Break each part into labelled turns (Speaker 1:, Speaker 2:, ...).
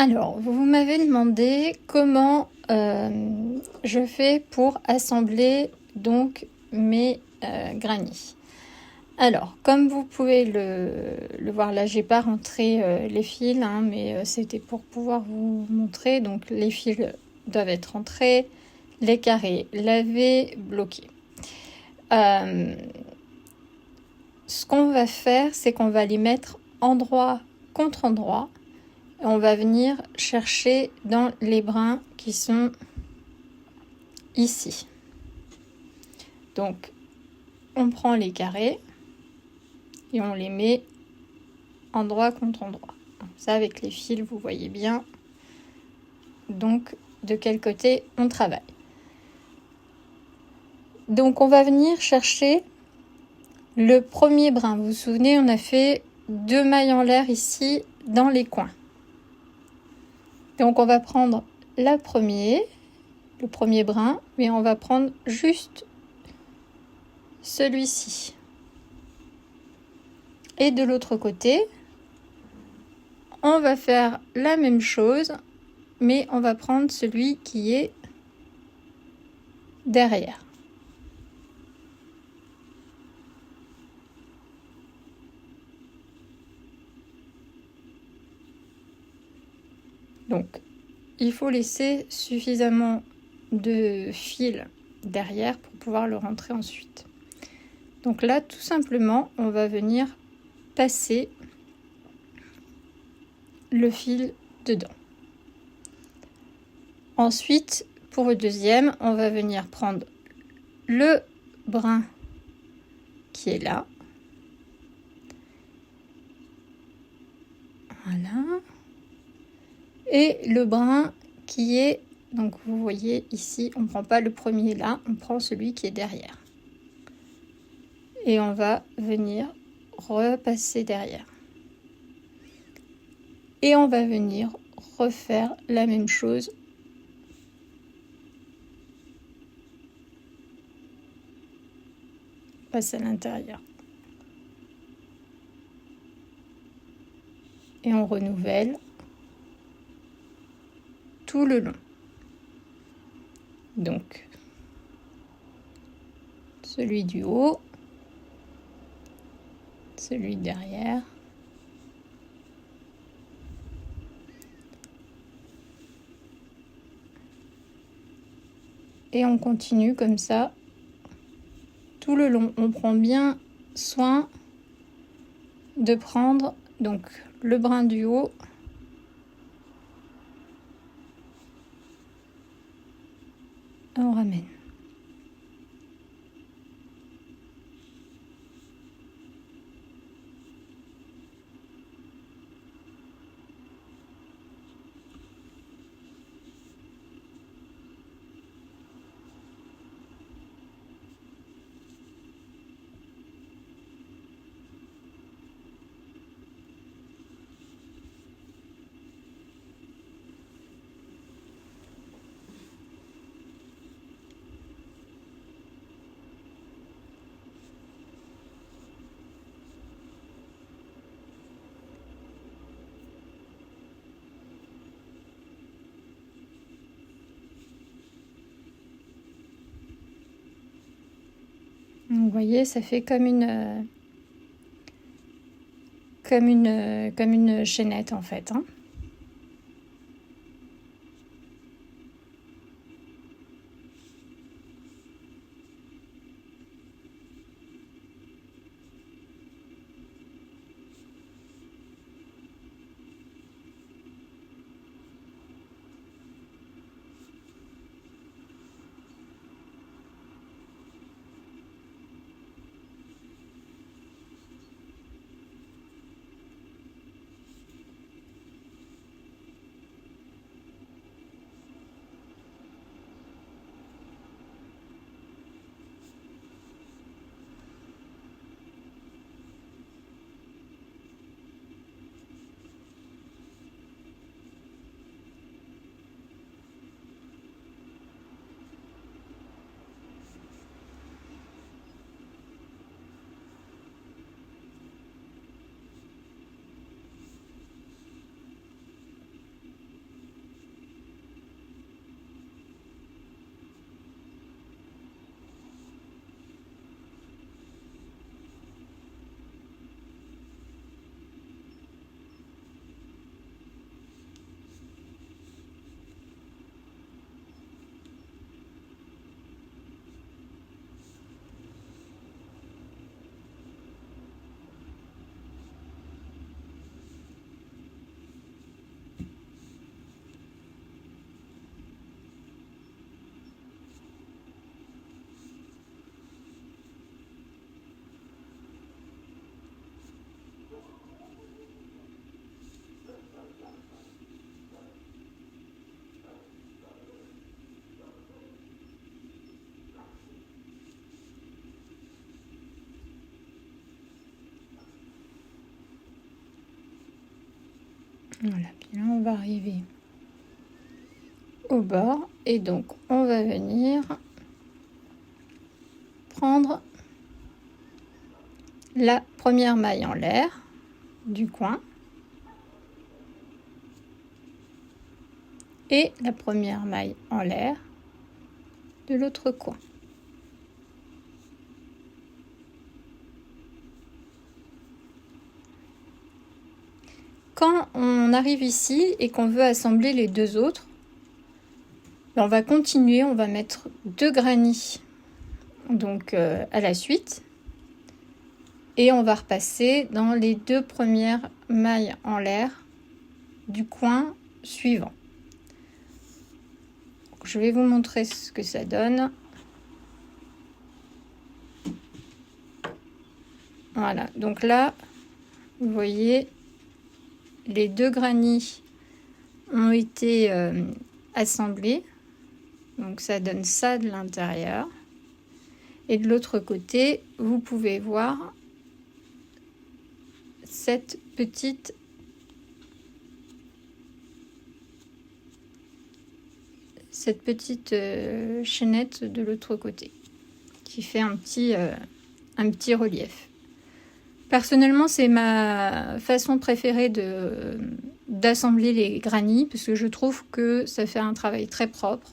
Speaker 1: Alors, vous m'avez demandé comment je fais pour assembler donc mes granny. Alors, comme vous pouvez le voir là, j'ai pas rentré les fils, mais c'était pour pouvoir vous montrer. Donc, les fils doivent être rentrés, les carrés lavés, bloqués. Ce qu'on va faire, c'est qu'on va les mettre endroit contre endroit. On va venir chercher dans les brins qui sont ici. Donc, on prend les carrés et on les met endroit contre endroit. Ça, avec les fils, vous voyez bien donc de quel côté on travaille. Donc, on va venir chercher le premier brin. Vous vous souvenez, on a fait 2 mailles en l'air ici dans les coins. Donc, on va prendre le premier brin, mais on va prendre juste celui-ci. Et de l'autre côté, on va faire la même chose, mais on va prendre celui qui est derrière. Donc, il faut laisser suffisamment de fil derrière pour pouvoir le rentrer ensuite. Donc là, tout simplement, on va venir passer le fil dedans. Ensuite, pour le deuxième, on va venir prendre le brin qui est là. Voilà. Et le brin qui est, donc vous voyez ici, on ne prend pas le premier là, on prend celui qui est derrière. Et on va venir repasser derrière. Et on va venir refaire la même chose. Passe à l'intérieur. Et on renouvelle tout le long. Donc, celui du haut, celui derrière. Et on continue comme ça tout le long. On prend bien soin de prendre donc le brin du haut et on ramène. Vous voyez, ça fait comme une chaînette en fait. Voilà, puis là on va arriver au bord et donc on va venir prendre la première maille en l'air du coin et la première maille en l'air de l'autre coin. Quand on arrive ici et qu'on veut assembler les deux autres, on va continuer, on va mettre 2 granits donc à la suite et on va repasser dans les 2 premières mailles en l'air du coin suivant. Donc, je vais vous montrer ce que ça donne. Voilà, donc là vous voyez les 2 granits ont été assemblés, donc ça donne ça de l'intérieur. Et de l'autre côté, vous pouvez voir cette petite chaînette de l'autre côté qui fait un petit relief. Personnellement, c'est ma façon préférée d'assembler les granits parce que je trouve que ça fait un travail très propre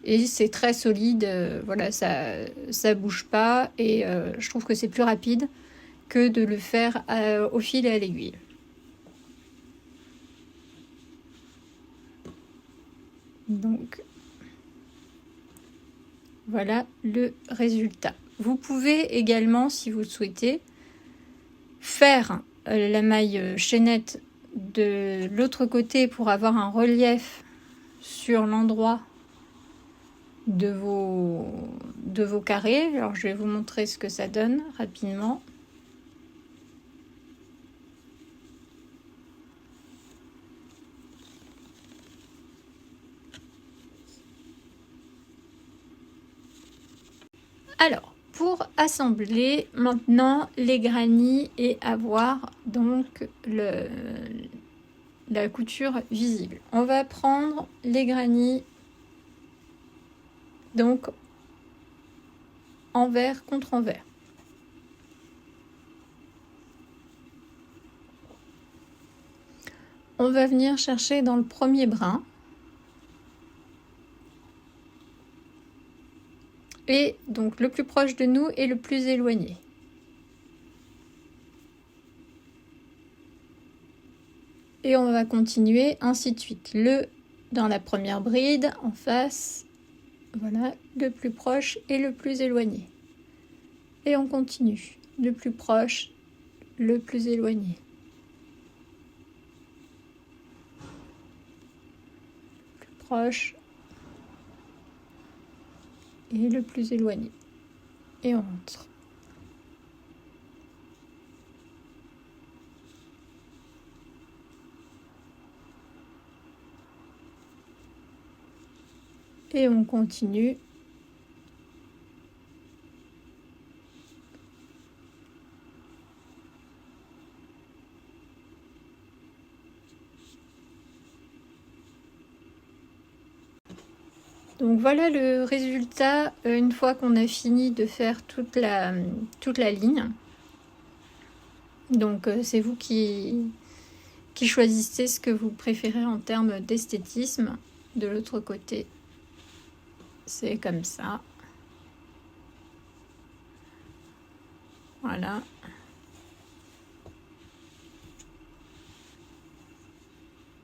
Speaker 1: et c'est très solide. Voilà, ça bouge pas et je trouve que c'est plus rapide que de le faire au fil et à l'aiguille. Donc, voilà le résultat. Vous pouvez également, si vous le souhaitez, faire la maille chaînette de l'autre côté pour avoir un relief sur l'endroit de vos carrés. Alors je vais vous montrer ce que ça donne rapidement. Alors, pour assembler maintenant les granits et avoir donc la couture visible, on va prendre les granits donc envers contre envers. On va venir chercher dans le premier brin et donc le plus proche de nous et le plus éloigné. Et on va continuer ainsi de suite. Dans la première bride, en face, voilà, le plus proche et le plus éloigné. Et on continue. Le plus proche, le plus éloigné. Le plus proche et le plus éloigné. Et on rentre. Et on continue. Donc voilà le résultat une fois qu'on a fini de faire toute la ligne. Donc c'est vous qui choisissez ce que vous préférez en termes d'esthétisme. De l'autre côté, c'est comme ça. Voilà.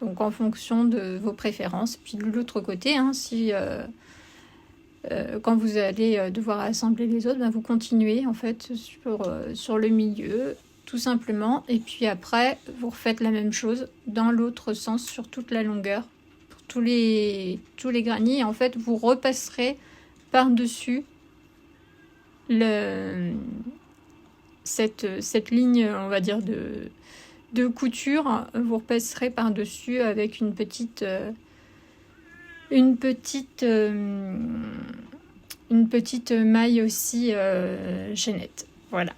Speaker 1: Donc en fonction de vos préférences. Puis de l'autre côté, hein, si quand vous allez devoir assembler les autres, vous continuez en fait sur le milieu, tout simplement. Et puis après, vous refaites la même chose dans l'autre sens sur toute la longueur. Pour tous les granits, et en fait, vous repasserez par-dessus cette ligne, on va dire, de couture. Vous repasserez par-dessus avec une petite maille aussi chaînette. Voilà.